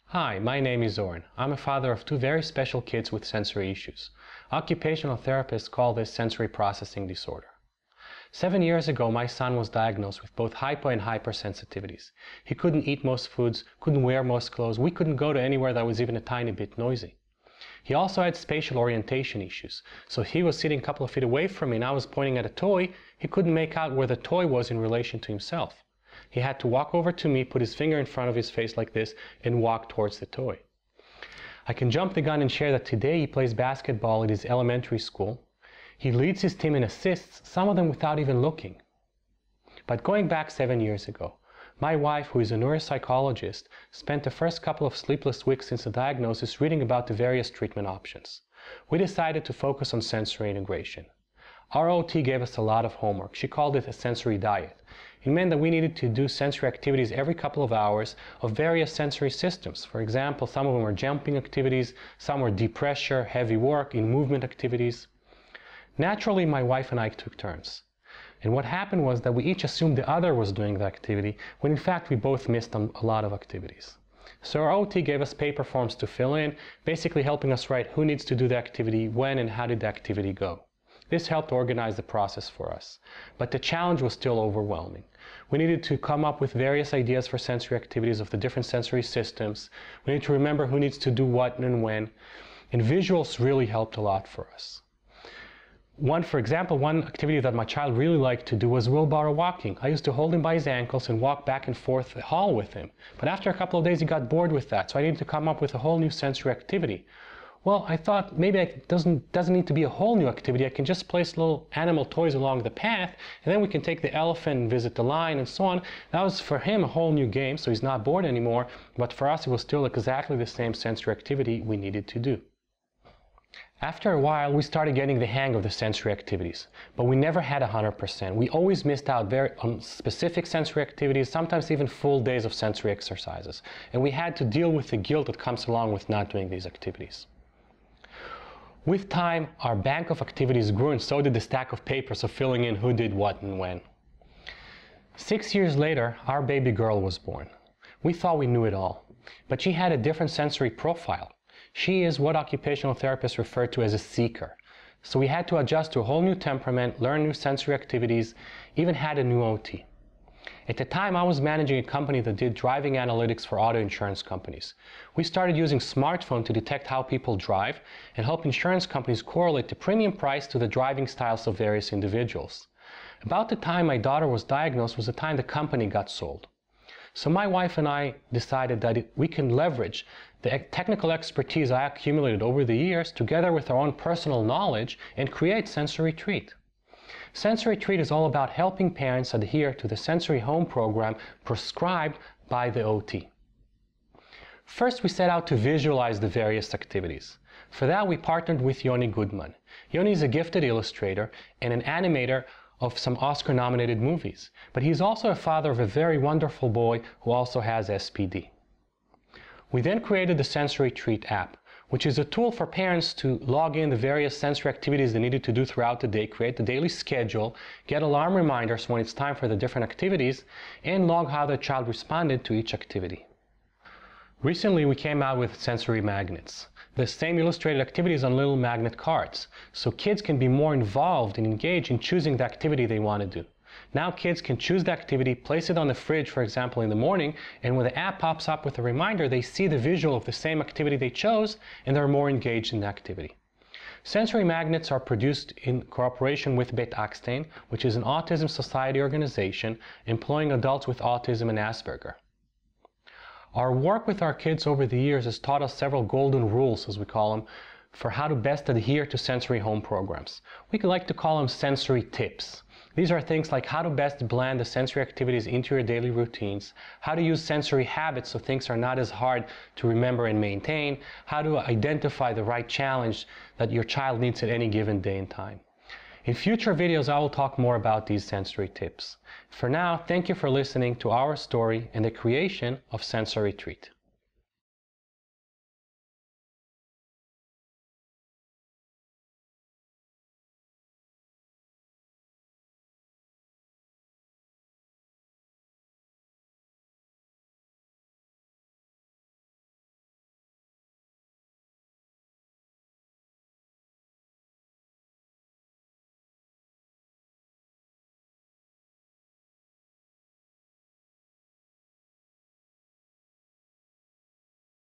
Hi, my name is Oren. I'm a father of two very special kids with sensory issues. Occupational therapists call this sensory processing disorder. 7 years ago, my son was diagnosed with both hypo and hypersensitivities. He couldn't eat most foods, couldn't wear most clothes. We couldn't go to anywhere that was even a tiny bit noisy. He also had spatial orientation issues. So if he was sitting a couple of feet away from me and I was pointing at a toy, he couldn't make out where the toy was in relation to himself. He had to walk over to me, put his finger in front of his face like this, and walk towards the toy. I can jump the gun and share that today he plays basketball at his elementary school. He leads his team and assists, some of them without even looking. But going back 7 years ago, my wife, who is a neuropsychologist, spent the first couple of sleepless weeks since the diagnosis reading about the various treatment options. We decided to focus on sensory integration. Our OT gave us a lot of homework. She called it a sensory diet. It meant that we needed to do sensory activities every couple of hours of various sensory systems. For example, some of them were jumping activities, some were deep pressure, heavy work, in movement activities. Naturally, my wife and I took turns. And what happened was that we each assumed the other was doing the activity, when in fact we both missed a lot of activities. So our OT gave us paper forms to fill in, basically helping us write who needs to do the activity, when, and how did the activity go. This helped organize the process for us. But the challenge was still overwhelming. We needed to come up with various ideas for sensory activities of the different sensory systems. We needed to remember who needs to do what and when. And visuals really helped a lot for us. For example, one activity that my child really liked to do was wheelbarrow walking. I used to hold him by his ankles and walk back and forth the hall with him. But after a couple of days, he got bored with that, so I needed to come up with a whole new sensory activity. Well, I thought maybe it doesn't need to be a whole new activity. I can just place little animal toys along the path, and then we can take the elephant and visit the lion and so on. That was for him a whole new game, so he's not bored anymore. But for us, it was still exactly the same sensory activity we needed to do. After a while, we started getting the hang of the sensory activities, but we never had 100%. We always missed out on specific sensory activities, sometimes even full days of sensory exercises. And we had to deal with the guilt that comes along with not doing these activities. With time, our bank of activities grew, and so did the stack of papers of filling in who did what and when. 6 years later, our baby girl was born. We thought we knew it all, but she had a different sensory profile. She is what occupational therapists refer to as a seeker. So we had to adjust to a whole new temperament, learn new sensory activities, even had a new OT. At the time, I was managing a company that did driving analytics for auto insurance companies. We started using smartphone to detect how people drive and help insurance companies correlate the premium price to the driving styles of various individuals. About the time my daughter was diagnosed was the time the company got sold. So my wife and I decided that we can leverage the technical expertise I accumulated over the years together with our own personal knowledge and create SensoryTreat. SensoryTreat is all about helping parents adhere to the sensory home program prescribed by the OT. First, we set out to visualize the various activities. For that, we partnered with Yoni Goodman. Yoni is a gifted illustrator and an animator of some Oscar-nominated movies, but he's also a father of a very wonderful boy who also has SPD. We then created the SensoryTreat app, which is a tool for parents to log in the various sensory activities they needed to do throughout the day, create the daily schedule, get alarm reminders when it's time for the different activities, and log how the child responded to each activity. Recently, we came out with sensory magnets, the same illustrated activities on little magnet cards, so kids can be more involved and engaged in choosing the activity they want to do. Now kids can choose the activity, place it on the fridge, for example, in the morning, and when the app pops up with a reminder, they see the visual of the same activity they chose, and they're more engaged in the activity. Sensory magnets are produced in cooperation with Bet Akstein, which is an Autism Society organization employing adults with autism and Asperger. Our work with our kids over the years has taught us several golden rules, as we call them, for how to best adhere to sensory home programs. We like to call them sensory tips. These are things like how to best blend the sensory activities into your daily routines, how to use sensory habits so things are not as hard to remember and maintain, how to identify the right challenge that your child needs at any given day and time. In future videos, I will talk more about these sensory tips. For now, thank you for listening to our story and the creation of SensoryTreat.